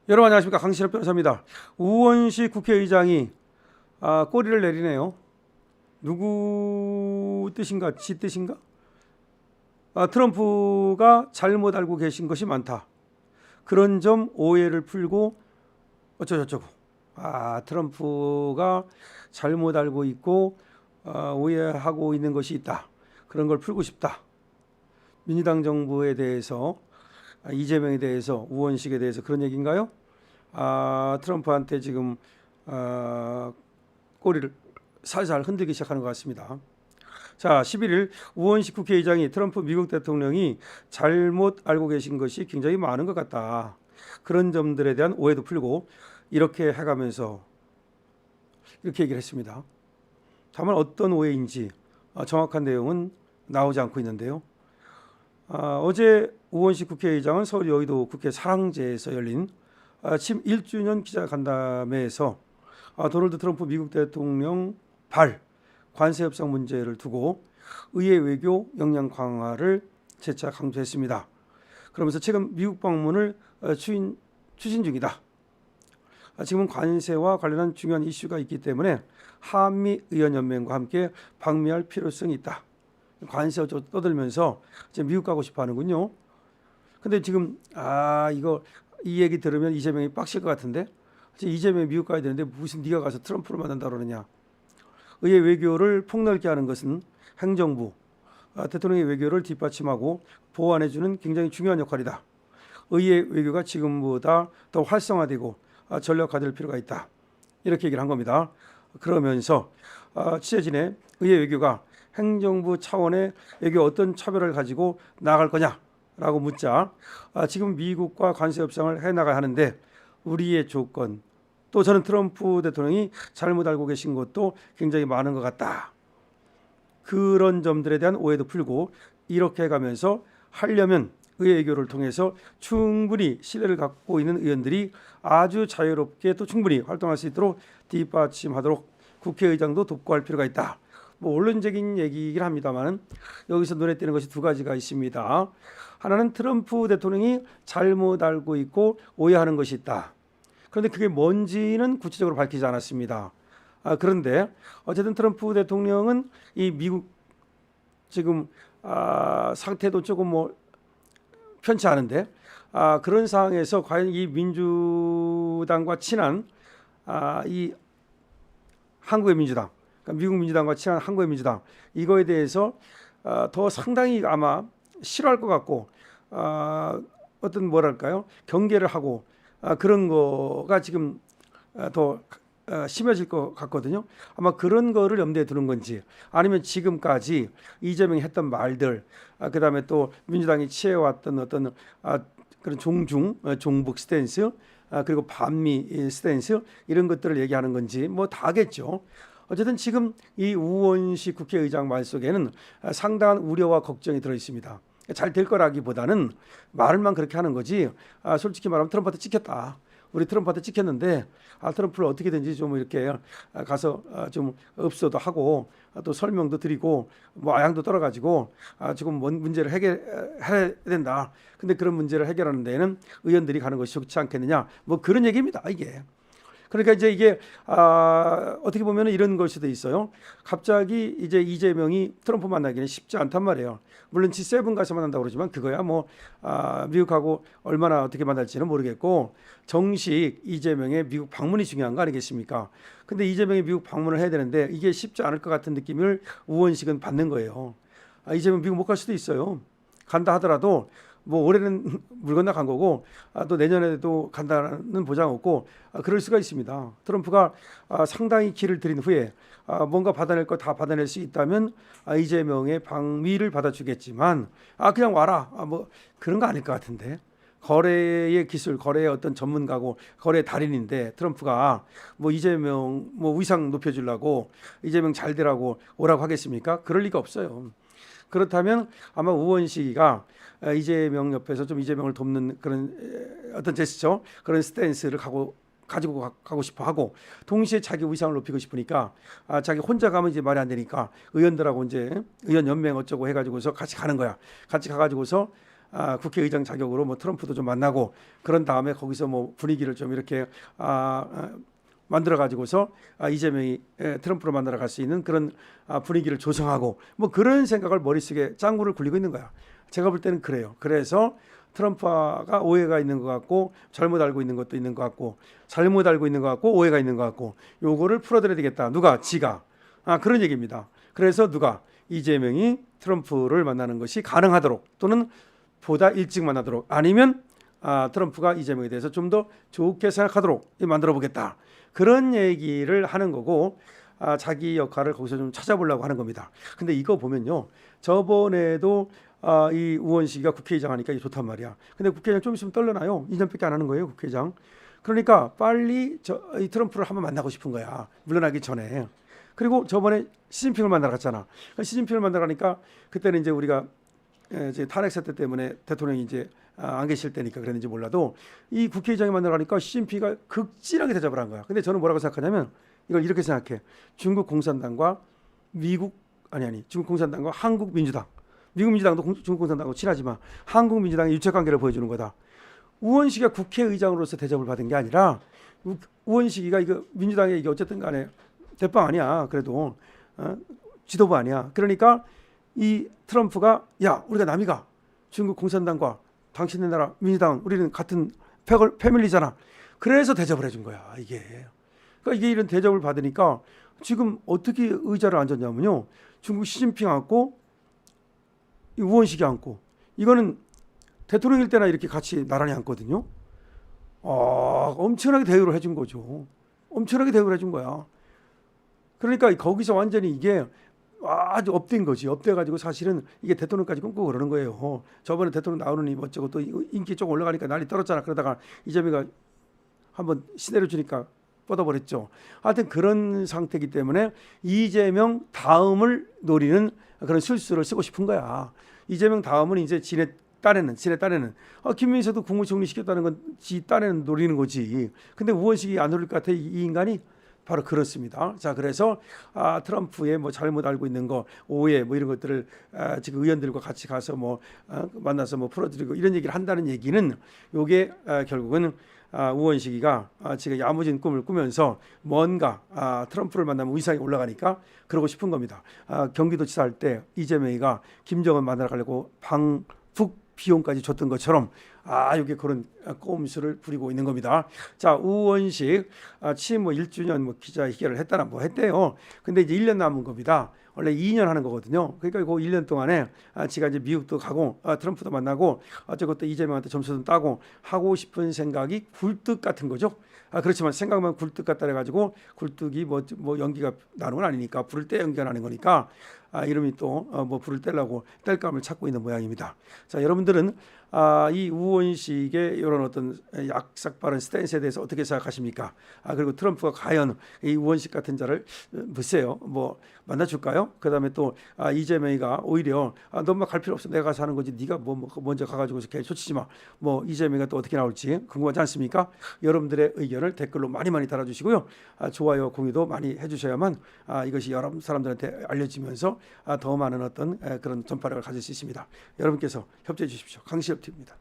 여러분 안녕하십니까, 강신업 변호사입니다. 우원식 국회의장이 꼬리를 내리네요. 누구 뜻인가? 지 뜻인가? 트럼프가 잘못 알고 계신 것이 많다. 그런 점 오해를 풀고 어쩌고저쩌고. 트럼프가 잘못 알고 있고 오해하고 있는 것이 있다. 그런 걸 풀고 싶다. 민주당 정부에 대해서, 이재명에 대해서, 우원식에 대해서 그런 얘기인가요? 트럼프한테 지금 꼬리를 살살 흔들기 시작하는 것 같습니다. 자, 11일 우원식 국회의장이 트럼프 미국 대통령이 잘못 알고 계신 것이 굉장히 많은 것 같다. 그런 점들에 대한 오해도 풀고 이렇게 해가면서 이렇게 얘기를 했습니다. 다만 어떤 오해인지 정확한 내용은 나오지 않고 있는데요. 어제 우원식 국회의장은 서울 여의도 국회 사랑제에서 열린 취임 1주년 기자간담회에서 도널드 트럼프 미국 대통령 관세 협상 문제를 두고 의회 외교 역량 강화를 재차 강조했습니다. 그러면서 최근 미국 방문을 추진 중이다. 지금은 관세와 관련한 중요한 이슈가 있기 때문에 한미 의원연맹과 함께 방미할 필요성이 있다. 관세 어쩌고 떠들면서 이제 미국 가고 싶어 하는군요. 근데 지금 이 얘기 들으면 이재명이 빡칠 것 같은데, 이재명이 미국 가야 되는데 무슨 네가 가서 트럼프를 만난다 그러느냐. 의회 외교를 폭넓게 하는 것은 행정부, 대통령의 외교를 뒷받침하고 보완해주는 굉장히 중요한 역할이다. 의회 외교가 지금보다 더 활성화되고 전력화될 필요가 있다. 이렇게 얘기를 한 겁니다. 그러면서 취재진의 의회 외교가 행정부 차원의 외교 어떤 차별을 가지고 나아갈 거냐라고 묻자 지금 미국과 관세 협상을 해나가야 하는데 우리의 조건, 또 저는 트럼프 대통령이 잘못 알고 계신 것도 굉장히 많은 것 같다. 그런 점들에 대한 오해도 풀고 이렇게 가면서 하려면 의회 외교를 통해서 충분히 신뢰를 갖고 있는 의원들이 아주 자유롭게 또 충분히 활동할 수 있도록 뒷받침하도록 국회의장도 돕고 할 필요가 있다. 원론적인 얘기이긴 합니다만 여기서 눈에 띄는 것이 두 가지가 있습니다. 하나는 트럼프 대통령이 잘못 알고 있고 오해하는 것이 있다. 그런데 그게 뭔지는 구체적으로 밝히지 않았습니다. 그런데 어쨌든 트럼프 대통령은 이 미국 지금 상태도 조금 편치 않은데 그런 상황에서 과연 이 민주당과 친한 이 한국의 민주당, 그러니까 미국 민주당과 친한 한국의 민주당, 이거에 대해서 더 상당히 아마 싫어할 것 같고 어떤 뭐랄까요, 경계를 하고 그런 거가 지금 더 심해질 것 같거든요. 아마 그런 거를 염두에 두는 건지, 아니면 지금까지 이재명이 했던 말들, 그다음에 또 민주당이 취해왔던 어떤 그런 종북 스탠스, 그리고 반미 스탠스, 이런 것들을 얘기하는 건지 뭐 다겠죠. 어쨌든 지금 이 우원식 국회의장 말 속에는 상당한 우려와 걱정이 들어 있습니다. 잘 될 거라기보다는 말만 그렇게 하는 거지, 솔직히 말하면 트럼프한테 찍혔다. 우리 트럼프한테 찍혔는데 트럼프를 어떻게든지 좀 이렇게 가서 좀 읍소도 하고 또 설명도 드리고 아양도 떨어가지고 지금 뭔 문제를 해결해야 된다. 근데 그런 문제를 해결하는 데에는 의원들이 가는 것이 좋지 않겠느냐. 뭐 그런 얘기입니다, 이게. 그러니까 이제 이게 어떻게 보면 이런 걸 수도 있어요. 갑자기 이제 이재명이 트럼프 만나기는 쉽지 않단 말이에요. 물론 G7 가서 만난다고 그러지만 그거야 미국하고 얼마나 어떻게 만날지는 모르겠고, 정식 이재명의 미국 방문이 중요한 거 아니겠습니까? 근데 이재명이 미국 방문을 해야 되는데 이게 쉽지 않을 것 같은 느낌을 우원식은 받는 거예요. 이재명 미국 못 갈 수도 있어요. 간다 하더라도 올해는 물 건너 간 거고 또 내년에도 간다는 보장 없고 그럴 수가 있습니다. 트럼프가 상당히 길을 들인 후에 뭔가 받아낼 거 다 받아낼 수 있다면 이재명의 방미를 받아주겠지만 그냥 와라 그런 거 아닐 것 같은데, 거래의 기술, 거래의 어떤 전문가고 거래 달인인데 트럼프가 이재명 위상 높여주려고 이재명 잘 되라고 오라고 하겠습니까? 그럴 리가 없어요. 그렇다면 아마 우원식이가 이재명 옆에서 좀 이재명을 돕는 그런 어떤 제스처, 그런 스탠스를 가지고 가고 싶어 하고, 동시에 자기 위상을 높이고 싶으니까 자기 혼자 가면 이제 말이 안 되니까 의원들하고 이제 의원 연맹 어쩌고 해가지고서 같이 가는 거야. 같이 가가지고서 국회의장 자격으로 뭐 트럼프도 좀 만나고 그런 다음에 거기서 뭐 분위기를 좀 이렇게 만들어 가지고서 이재명이 트럼프로 만나러 갈 수 있는 그런 분위기를 조성하고 뭐 그런 생각을 머릿속에 짱구를 굴리고 있는 거야. 제가 볼 때는 그래요. 그래서 트럼프가 오해가 있는 것 같고 잘못 알고 있는 것도 있는 것 같고 잘못 알고 있는 것 같고 오해가 있는 것 같고 요거를 풀어드려야 되겠다. 누가? 지가. 그런 얘기입니다. 그래서 누가? 이재명이 트럼프를 만나는 것이 가능하도록 또는 보다 일찍 만나도록 아니면 트럼프가 이재명에 대해서 좀 더 좋게 생각하도록 만들어 보겠다. 그런 얘기를 하는 거고 자기 역할을 거기서 좀 찾아보려고 하는 겁니다. 근데 이거 보면요. 저번에도 이 우원식이가 국회의장 하니까 이게 좋단 말이야. 근데 국회의장 좀 있으면 떨려나요. 2년밖에 안 하는 거예요, 국회의장. 그러니까 빨리 이 트럼프를 한번 만나고 싶은 거야. 물러나기 전에. 그리고 저번에 시진핑을 만나러 갔잖아. 시진핑을 만나러 가니까 그때는 이제 우리가 이제 탄핵 사태 때문에 대통령이 이제 안 계실 때니까 그랬는지 몰라도 이 국회의장이 만나러 가니까 시진핑이가 극진하게 대접을 한 거야. 근데 저는 뭐라고 생각하냐면 이걸 이렇게 생각해. 중국 공산당과 중국 공산당과 한국 민주당. 미국 민주당도 중국 공산당하고 친하지만 한국 민주당의 유착 관계를 보여주는 거다. 우원식이가 국회의장으로서 대접을 받은 게 아니라 우원식이가 이거 민주당의 이게 어쨌든 간에 대빵 아니야. 그래도 지도부 아니야. 그러니까 이 트럼프가 야 우리가 남이가 중국 공산당과 당신네 나라 민주당 우리는 같은 패밀리잖아. 그래서 대접을 해준 거야 이게. 그러니까 이게 이런 대접을 받으니까 지금 어떻게 의자를 앉았냐면요. 중국 시진핑 앉고 우원식이 앉고 이거는 대통령일 때나 이렇게 같이 나란히 앉거든요. 엄청나게 대우를 해준 거죠. 엄청나게 대우를 해준 거야. 그러니까 거기서 완전히 이게 아주 업된 거지. 업돼가지고 사실은 이게 대통령까지 꿈꾸고 그러는 거예요. 저번에 대통령 나오느니 어쩌고 또 인기 조금 올라가니까 난리 떨었잖아. 그러다가 이재명이가 한번 시대를 주니까 뻗어버렸죠. 하여튼 그런 상태이기 때문에 이재명 다음을 노리는 그런 술수를 쓰고 싶은 거야. 이재명 다음은 이제 지네 딴에는 김민수도 국무총리 시켰다는 건 지 딴에는 노리는 거지. 근데 우원식이 안 노릴 것 같아 이 인간이. 바로 그렇습니다. 자, 그래서 트럼프의 뭐 잘못 알고 있는 거, 오해 뭐 이런 것들을 지금 의원들과 같이 가서 뭐 만나서 뭐 풀어드리고 이런 얘기를 한다는 얘기는 요게 결국은 우원식이가 지금 야무진 꿈을 꾸면서 뭔가 트럼프를 만나면 위상이 올라가니까 그러고 싶은 겁니다. 경기도지사 할 때 이재명이가 김정은 만나러 가려고 방북 비용까지 줬던 것처럼 이게 그런 꼼수를 부리고 있는 겁니다. 자, 우원식 취임 뭐 1주년 뭐 기자회견을 했다나 뭐 했대요. 근데 이제 1년 남은 겁니다. 원래 2년 하는 거거든요. 그러니까 그 1년 동안에 지가 이제 미국도 가고 트럼프도 만나고 어쩌고또 이재명한테 점수도 따고 하고 싶은 생각이 굴뚝 같은 거죠. 그렇지만 생각만 굴뚝 같다 해가지고 굴뚝이 뭐 연기가 나는 건 아니니까 불을 때 연기가 나는 거니까 이름이 또 뭐 불을 떼려고 뗄감을 찾고 있는 모양입니다. 자, 여러분들은 이 우원식의 이런 어떤 약삭빠른 스탠스에 대해서 어떻게 생각하십니까? 그리고 트럼프가 과연 이 우원식 같은 자를 글쎄요 뭐 만나줄까요? 그다음에 또 이재명이가 오히려 너만 갈 필요 없어 내가 가서 하는 거지 네가 뭐 먼저 가가지고 이렇게 초치지 마. 뭐 이재명이가 또 어떻게 나올지 궁금하지 않습니까? 여러분들의 의견을 댓글로 많이 달아주시고요. 좋아요 공유도 많이 해주셔야만 이것이 여러 사람들한테 알려지면서 더 많은 어떤 그런 전파력을 가질 수 있습니다. 여러분께서 협조해 주십시오. 강시엽TV입니다.